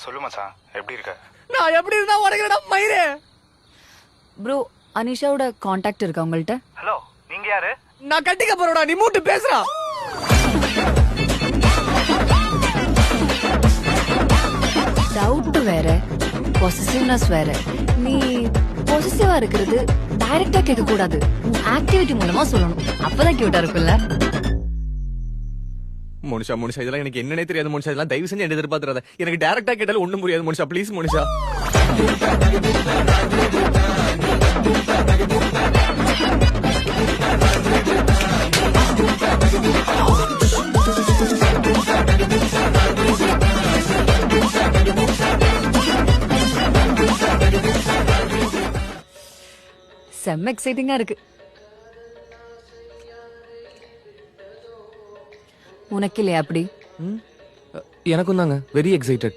சொல்லு மச்சான், எப்படி இருக்க? நான் எப்படி இருந்தா உனக்கு மயிரே. ப்ரோ அனிஷாவோட காண்டாக்ட் இருக்கா உங்கள்கிட்ட? ஹலோ, நீங்க யாரு? நான் கட்டிக்க போறோடா, நீ மூட்டு பேசுறா. டவுட் வேற, பொசசிவ்னஸ் வேற. நீ பொசசிவா இருக்கிறது டைரக்டா கேட்க கூடாது, ஆக்டிவிட்டி மூலமா சொல்லணும். அப்பதான் கியூட்டா இருக்கும்ல. மோனிஷா மோனிஷா, இதெல்லாம் எனக்கு என்னன்னே தெரியாது மோனிஷா. இதெல்லாம் தயவு செஞ்சு என்ன எதிர்பார்த்துறாத. எனக்கு டைரக்டா கேட்டாலும் ஒண்ணும் புரியாது மோனிஷா. ப்ளீஸ் மோனிஷா. செம்ம எக்ஸைட்டிங்கா இருக்கு. உனக்கு இல்லையா அப்படி? எனக்கும் தாங்க வெரி எக்ஸைட்டட்.